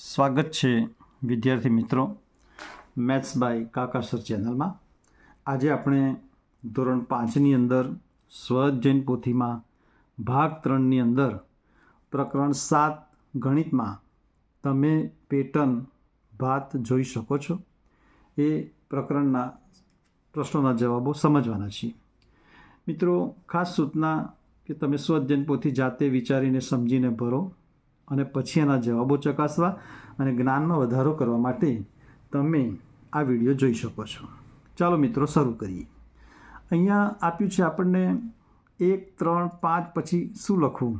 સ્વાગત છે વિદ્યાર્થી મિત્રો મેથ્સ બાય કાકા સર ચેનલમાં। આજે આપણે ધોરણ 5ની અંદર સ્વઅધ્યયન પોથીમાં ભાગ 3ની અંદર પ્રકરણ 7 ગણિતમાં તમે પેટર્ન ભાત જોઈ શકો છો એ પ્રકરણના પ્રશ્નોના જવાબો સમજવાના છીએ। મિત્રો, ખાસ સૂચના કે તમે સ્વઅધ્યયન પોથી જાતે વિચારીને સમજીને ભરો અને પછી એના જવાબો ચકાસવા અને જ્ઞાનમાં વધારો કરવા માટે તમે આ વિડીયો જોઈ શકો છો। ચાલો મિત્રો શરૂ કરીએ। અહીંયા આપ્યું છે આપણને 1, 3, 5 પછી શું લખવું,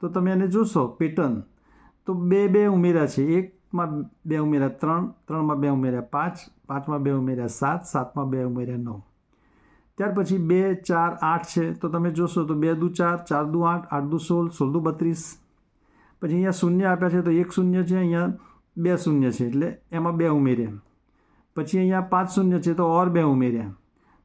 તો તમે એને જોશો પેટર્ન તો બે ઉમેર્યા છે। 1માં 2 ઉમેર્યા 3, 3માં 2 ઉમેર્યા 5, 5માં 2 ઉમેર્યા 7, 7માં 2 ઉમેર્યા 9। ત્યાર પછી 2, 4, 8 છે તો તમે જોશો તો 2 દુ 4, 4 દુ 8, 8 દુ 16, 16 દુ 32। પછી અહીંયા શૂન્ય આપ્યા છે તો 1 શૂન્ય છે, અહીંયા 2 શૂન્ય છે એટલે એમાં 2 ઉમેર્યા। પછી અહીંયા 5 શૂન્ય છે તો ઓર 2 ઉમેર્યા।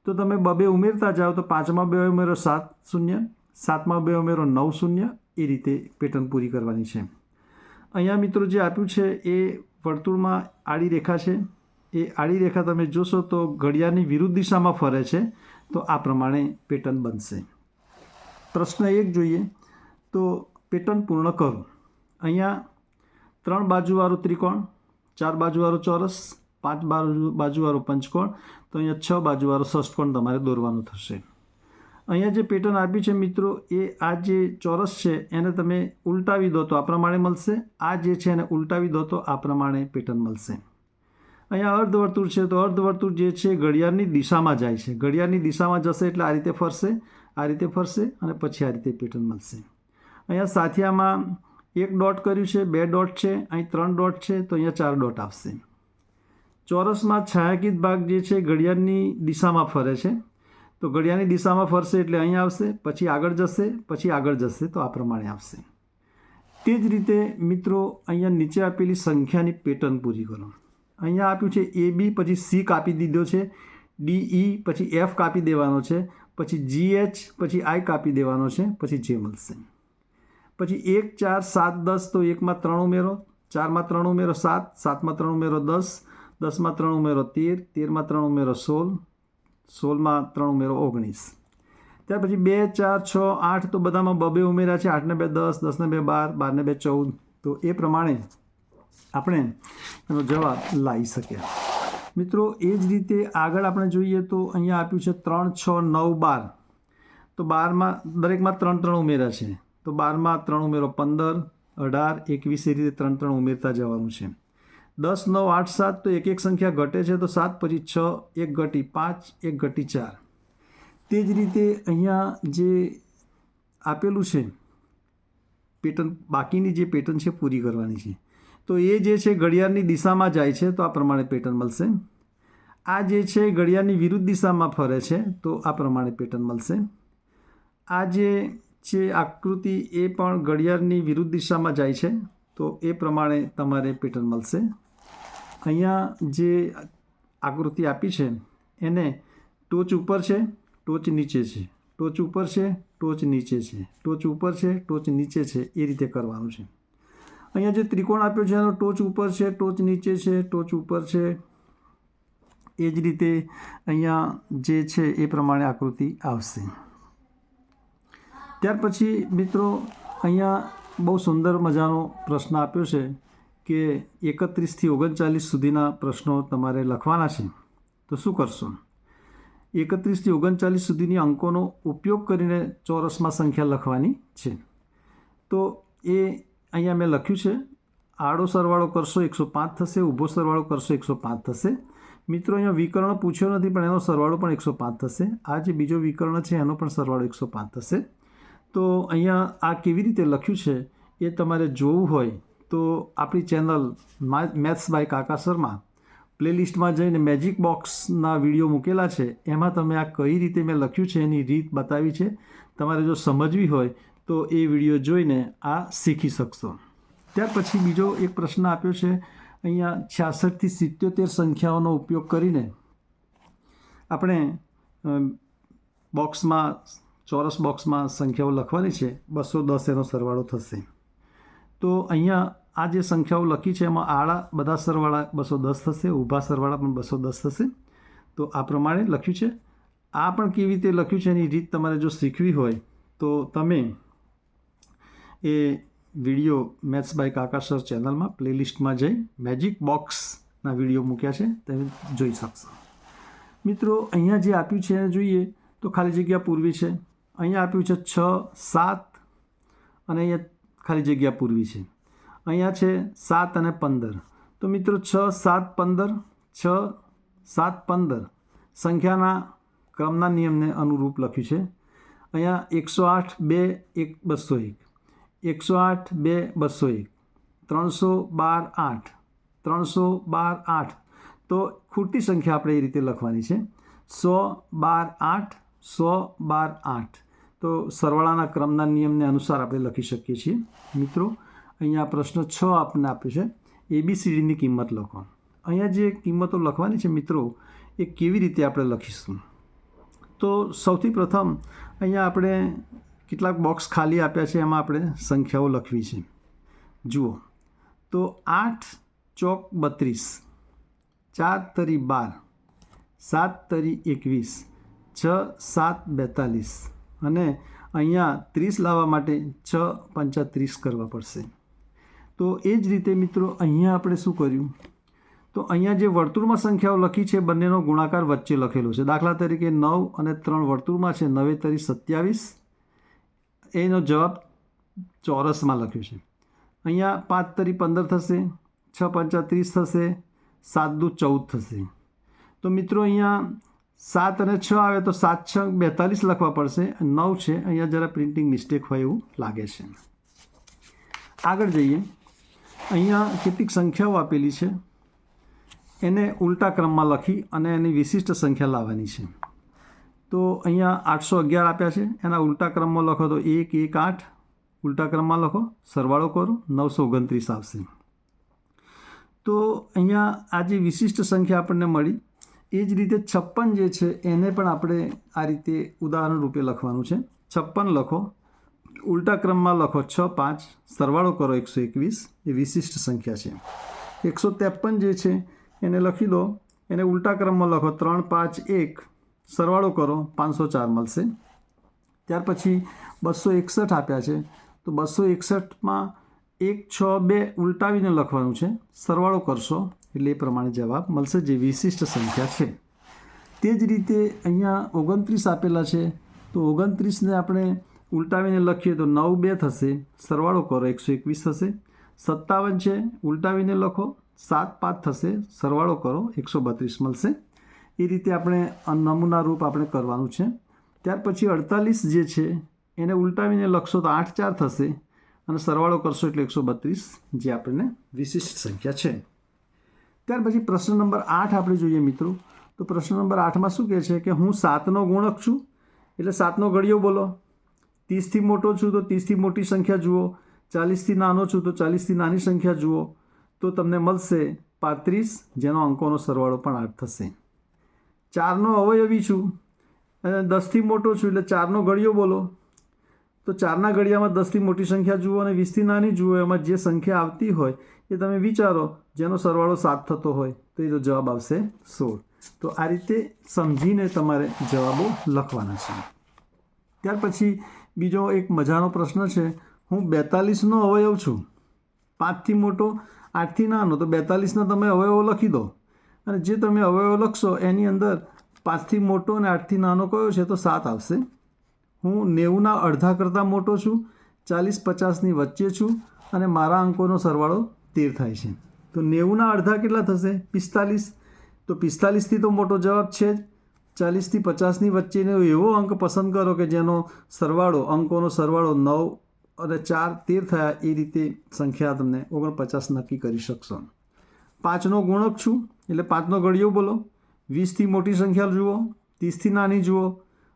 તો તમે 2 ઉમેરતા જાઓ તો 5માં 2 ઉમેરો 7 શૂન્ય, 7માં 2 ઉમેરો 9 શૂન્ય, એ રીતે પેટર્ન પૂરી કરવાની છે। અહીંયા મિત્રો જે આપ્યું છે એ વર્તુળમાં આડી રેખા છે। એ આડી રેખા તમે જોશો તો ઘડિયાળની વિરુદ્ધ દિશામાં ફરે છે, તો આ પ્રમાણે પેટર્ન બનશે। પ્રશ્ન 1 જોઈએ તો પેટર્ન પૂર્ણ કરો। અહીંયા 3 બાજુવાળો ત્રિકોણ, 4 બાજુવાળો ચોરસ, 5 બાજુવાળો પંચકોણ, તો અહીંયા 6 બાજુવાળો ષષ્ઠકોણ તમારે દોરવાનું થશે। અહીંયા જે પેટર્ન આપી છે મિત્રો એ આ જે ચોરસ છે એને તમે ઉલટાવી દો તો આ પ્રમાણે મળશે, આ જે છે એને ઉલટાવી દો તો આ પ્રમાણે પેટર્ન મળશે। અહીંયા અર્ધવર્તુળ છે તો અર્ધવર્તુળ જે છે ઘડિયાળની દિશામાં જાય છે, ઘડિયાળની દિશામાં જશે એટલે આ રીતે ફરશે, આ રીતે ફરશે અને પછી આ રીતે પેટર્ન મળશે। અહીંયા સાથિયામાં 1 ડોટ કર્યું છે, 2 ડોટ છે, અહીં 3 ડોટ છે તો અહીંયા 4 ડોટ આવશે। ચોરસમાં છાયાંકિત ભાગ જે છે ઘડિયાળની દિશામાં ફરે છે, તો ઘડિયાળની દિશામાં ફરશે એટલે અહીં આવશે, પછી આગળ જશે, પછી આગળ જશે તો આ પ્રમાણે આવશે। તે જ રીતે મિત્રો અહીંયા નીચે આપેલી સંખ્યાની પેટર્ન પૂરી કરો। અહીંયા આપ્યું છે AB, પછી C કાપી દીધો છે, DE, પછી F કાપી દેવાનો છે, પછી GH, પછી I કાપી દેવાનો છે, પછી J મળશે। પછી 1, 4, 7, 10 તો 1માં 3 ઉમેરો, 4માં 3 ઉમેરો 7, 7માં 3 ઉમેરો 10, 10માં 3 ઉમેરો 13, 13માં 3 ઉમેરો 16, 16માં 3 ઉમેરો 19। ત્યાર પછી 2, 4, 6, 8 તો બધામાં 2 ઉમેર્યા છે, 8 ને 2 10, 10 ને 2 12, 12 ને 2 14, તો એ પ્રમાણે આપણે એનો જવાબ લાવી શક્યા। મિત્રો એ જ રીતે આગળ આપણે જોઈએ તો અહીંયા આપ્યું છે 3, 6, 9, 12, તો 12માં દરેકમાં 3 3 ઉમેર્યા છે, તો 12માં 3 ઉમેરો 15, 18, 21 એ રીતે 3 3 ઉમેરતા જવાનું છે। 10, 9, 8, 7 તો એક સંખ્યા ઘટે છે તો 7, પછી 6, 1 ઘટી 5, 1 ઘટી 4। તે જ રીતે અહીંયા જે આપેલું છે પેટર્ન, બાકીની જે પેટર્ન છે પૂરી કરવાની છે, તો એ જે છે ઘડિયાળની દિશામાં જાય છે તો આ પ્રમાણે પેટર્ન મળશે। આ જે છે ઘડિયાળની વિરુદ્ધ દિશામાં ફરે છે તો આ પ્રમાણે પેટર્ન મળશે। આ જે છે આકૃતિ એ પણ ઘડિયાળની વિરુદ્ધ દિશામાં જાય છે તો એ પ્રમાણે તમારે પેટર્ન મળશે। અહીંયા જે આકૃતિ આપી છે એને ટોચ ઉપર છે, ટોચ નીચે છે, ટોચ ઉપર છે, ટોચ નીચે છે, ટોચ ઉપર છે, ટોચ નીચે છે, એ રીતે કરવાનું છે। અહીંયા જે ત્રિકોણ આપ્યો છે એનો ટોચ ઉપર છે, ટોચ નીચે છે, ટોચ ઉપર છે, એ જ રીતે અહીંયા જે છે એ પ્રમાણે આકૃતિ આવશે। ત્યાર પછી મિત્રો અહીંયા બહુ સુંદર મજાનો પ્રશ્ન આપ્યો છે કે 31 થી 39 સુધીના પ્રશ્નો તમારે લખવાના છે, તો શું કરશો? 31 થી 39 સુધીની અંકોનો ઉપયોગ કરીને ચોરસમાં સંખ્યા લખવાની છે। તો એ અહીંયા મેં લખ્યું છે, આડો સરવાળો કરશો 105 થશે, ઊભો સરવાળો કરશો 105 થશે। મિત્રો અહીંયા વિકર્ણ પૂછ્યો નથી પણ એનો સરવાળો પણ 105 થશે। આ જે બીજો વિકર્ણ છે એનો પણ સરવાળો 105 થશે। તો અહીંયા આ કેવી રીતે લખ્યું છે એ તમારે જોવું હોય તો આપણી ચેનલ મેથ્સ બાય કાકા સરમાં પ્લેલિસ્ટમાં જઈને મેજિક બોક્સના વિડીયો મૂકેલા છે, એમાં તમે આ કઈ રીતે મેં લખ્યું છે એની રીત બતાવી છે। તમારે જો સમજવી હોય તો એ વિડીયો જોઈને આ શીખી શકશો। ત્યાર પછી બીજો એક પ્રશ્ન આપ્યો છે, અહીંયા 66 થી 77 સંખ્યાઓનો ઉપયોગ કરીને આપણે બોક્સમાં, ચોરસ બોક્સમાં સંખ્યાઓ લખવાની છે, 210 એનો સરવાળો થશે। તો અહીંયા આ જે સંખ્યાઓ લખી છે એમાં આડા બધા સરવાળા 210 થશે, ઊભા સરવાળા પણ 210 થશે. તો આ પ્રમાણે લખ્યું છે. આ પણ કેવી રીતે લખ્યું છે એની રીત તમારે જો શીખવી હોય તો તમે એ વિડીયો મેથ્સ બાય કાકા સર ચેનલમાં પ્લેલિસ્ટમાં જઈ મેજિક બોક્સના વિડીયો મૂક્યા છે તમે જોઈ શકશો. મિત્રો અહીંયા જે આપ્યું છે એને જોઈએ તો ખાલી જગ્યા પૂરવી છે. અહીંયા આપ્યું છે 6, 7 અને અહીંયા ખાલી જગ્યા પૂરવી છે. અહીંયા છે 7 અને 15. તો મિત્રો 6, 7, 15, 6, 7, 15 સંખ્યાના ક્રમના નિયમને અનુરૂપ લખ્યું છે. અહીંયા 108, 2, 1, 201, 108, 2, 201, 312, 8, 312, 8. તો ખોટી સંખ્યા આપણે એ રીતે લખવાની છે. 100, 12, 8, 100, 12, 8. તો સરવાળાના ક્રમના નિયમને અનુસાર આપણે લખી શકીએ છીએ. મિત્રો અહીંયા પ્રશ્ન 6 આપણને આપ્યો છે, ABCDની કિંમત લખો. અહીંયા જે કિંમતો લખવાની છે મિત્રો એ કેવી રીતે આપણે લખીશું? તો સૌથી પ્રથમ અહીંયા આપણે કેટલાક બોક્સ ખાલી આપ્યા છે, એમાં આપણે સંખ્યાઓ લખવી છે. જુઓ તો 8 ચોક 32, 4 તરી 12, 7 તરી 21, 6, 7, 42 અને અહીંયા 30 લાવવા માટે 6, 5, 30 કરવા પડશે. તો એ જ રીતે મિત્રો અહીંયા આપણે શું કર્યું? તો અહીંયા જે વર્તુળમાં સંખ્યાઓ લખી છે બંનેનો ગુણાકાર વચ્ચે લખેલો છે. દાખલા તરીકે 9 અને 3 વર્તુળમાં છે, 9 તરી 27, એનો જવાબ ચોરસમાં લખ્યો છે. અહીંયા 5 તરી 15 થશે, 6, 5, 30 થશે, 7 દુ 14 થશે. તો મિત્રો અહીંયા 7 અને 6 આવે તો 7, 6, 42 લખવા પડશે. 9 છે, અહીંયા જરા પ્રિન્ટિંગ મિસ્ટેક હોય એવું લાગે છે. આગળ જઈએ. અહીંયા કેટલીક સંખ્યાઓ આપેલી છે, એને ઉલટા ક્રમમાં લખી અને એની વિશિષ્ટ સંખ્યા લાવવાની છે. તો અહીંયા 811 આપ્યા છે, એના ઉલટા ક્રમમાં લખો તો 1, 1, 8 ઉલટા ક્રમમાં લખો, સરવાળો કરો 929 આવશે. તો અહીંયા આ જે વિશિષ્ટ સંખ્યા આપણને મળી એ જ રીતે 56 જે છે એને પણ આપણે આ રીતે ઉદાહરણ રૂપે લખવાનું છે. 56 લખો, ઉલટા ક્રમમાં લખો 6, 5 સરવાળો કરો 121, એ વિશિષ્ટ સંખ્યા છે. 153 જે છે એને લખી લો, એને ઉલટા ક્રમમાં લખો 3, 5, 1 સરવાળો કરો 504 મળશે. ત્યાર પછી 261 આપ્યા છે, તો 261માં 1, 6, 2 ઉલટાવીને લખવાનું છે, સરવાળો કરશો એટલે એ પ્રમાણે જવાબ મળશે જે વિશિષ્ટ સંખ્યા છે. તે જ રીતે અહીંયા 29 આપેલા છે, તો 29ને આપણે ઉલટાવીને લખીએ તો 9, 2 થશે, સરવાળો કરો 121 થશે. 57 છે, ઉલટાવીને લખો 7, 5 થશે, સરવાળો કરો 132 મળશે. એ રીતે આપણે નમૂના રૂપ આપણે કરવાનું છે. ત્યાર પછી 48 જે છે એને ઉલટાવીને લખશો તો 8, 4 થશે અને સરવાળો કરશો એટલે 132 જે આપણને વિશિષ્ટ સંખ્યા છે. ત્યાર પછી પ્રશ્ન નંબર 8 આપણે જોઈએ મિત્રો. તો પ્રશ્ન નંબર 8માં શું કહે છે કે હું 7નો ગુણક છું એટલે 7નો ઘડિયો બોલો. 30થી મોટો છું તો 30થી મોટી સંખ્યા જુઓ, 40થી નાનો છું તો 40થી નાની સંખ્યા જુઓ. તો તમને મળશે 35 જેનો અંકોનો સરવાળો પણ 8 થશે. 4નો અવયવી છું અને 10થી મોટો છું એટલે 4નો ઘડિયો બોલો. તો 4ના ઘડિયામાં 10થી મોટી સંખ્યા જુઓ અને 20થી નાની જુઓ. એમાં જે સંખ્યા આવતી હોય એ તમે વિચારો, જેનો સરવાળો 7 થતો હોય તો એનો જવાબ આવશે 16. તો આ રીતે સમજીને તમારે જવાબો લખવાના છે. ત્યાર પછી બીજો એક મજાનો પ્રશ્ન છે, હું 42નો અવયવ છું, 5થી મોટો 8થી નાનો, તો 42ના તમે અવયવો લખી દો અને જે તમે અવયવો લખશો એની અંદર 5થી મોટો અને 8થી નાનો કયો છે તો 7 આવશે. હું 90ના અડધા કરતાં મોટો છું, 40, 50ની વચ્ચે છું અને મારા અંકોનો સરવાળો 13 થાય છે. તો 90ના અડધા કેટલા થશે? 45. તો 45થી તો મોટો જવાબ છે જ. 40થી 50ની વચ્ચેનો એવો અંક પસંદ કરો કે જેનો સરવાળો, અંકોનો સરવાળો 9 અને 4, 13 થયા. એ રીતે સંખ્યા તમને 49 નક્કી કરી શકશો. 5નો ગુણક છું એટલે 5નો ઘડિયો બોલો. 20થી મોટી સંખ્યા જુઓ, 30થી નાની જુઓ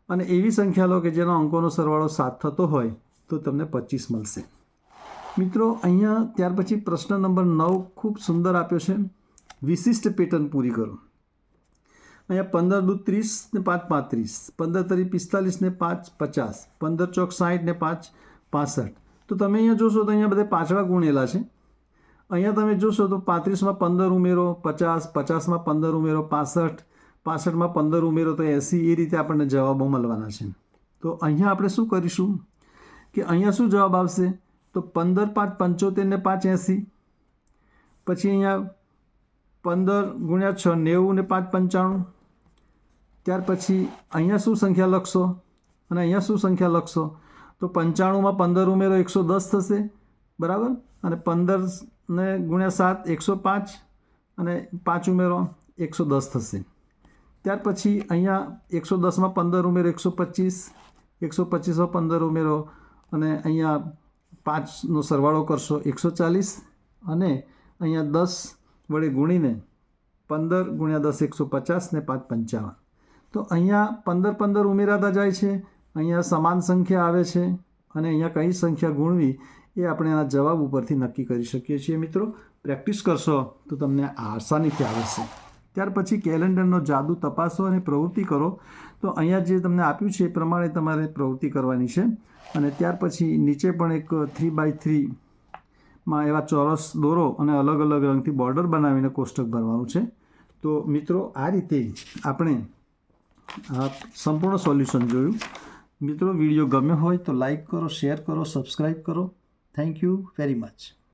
અને એવી સંખ્યા લો કે જેનો અંકોનો સરવાળો 7 થતો હોય તો તમને 25 મળશે. મિત્રો અહીંયા ત્યાર પછી પ્રશ્ન નંબર 9 ખૂબ સુંદર આપ્યો છે. વિશિષ્ટ પેટર્ન પૂરી કરો. અહીંયા 15 દુ 30 ને 5, 35, 15 તરી 45 ને 5, 50, 15 ચોક 60 ને 5, 65. તો તમે અહીંયા જોશો તો અહીંયા બધા પાંચડા ગુણેલા છે અહીંયા તમે જોશો તો 35માં 15 ઉમેરો 50, 50માં 15 ઉમેરો 65, 65માં 15 ઉમેરો તો 80, એ રીતે આપણને જવાબો મળવાના છે. તો અહીંયા આપણે શું કરીશું કે અહીંયા શું જવાબ આવશે તો 15 × 5 = 75 ને 5 = 80. પછી અહીંયા 15 × 6 = 90 ને 5 = 95. ત્યાર પછી અહીંયા શું સંખ્યા લખશો અને અહીંયા શું સંખ્યા લખશો તો 95માં 15 ઉમેરો 110 થશે, બરાબર. અને 15 ને × 7 105 અને 5 ઉમેરો 110 થશે. ત્યાર પછી અહીંયા 110માં 15 ઉમેરો 125, 125માં 15 ઉમેરો અને અહીંયા 5નો સરવાળો કરશો 140 અને અહીંયા 10 વડે ગુણીને 15 × 10 = 150 ને 5 = 55. તો અહીંયા 15 15 ઉમેરાતા જાય છે, અહીંયા સમાન સંખ્યા આવે છે અને અહીંયા કઈ સંખ્યા ગુણવી એ આપણે આના જવાબ ઉપરથી નક્કી કરી શકીએ છીએ. મિત્રો, પ્રેક્ટિસ કરશો તો તમને આસાનીથી આવડશે. ત્યાર પછી કેલેન્ડરનો જાદુ તપાસો અને પ્રવૃત્તિ કરો. તો અહીંયા જે તમને આપ્યું છે એ પ્રમાણે તમારે પ્રવૃત્તિ કરવાની છે. અને ત્યાર પછી નીચે પણ એક 3x3માં એવા ચોરસ દોરો અને અલગ અલગ રંગથી બોર્ડર બનાવીને કોષ્ટક ભરવાનું છે. તો મિત્રો, આ રીતે આપણે આ સંપૂર્ણ સોલ્યુશન જોયું. મિત્રો, વિડીયો ગમ્યો હોય તો લાઈક કરો, શેર કરો, સબસ્ક્રાઈબ કરો. Thank you very much.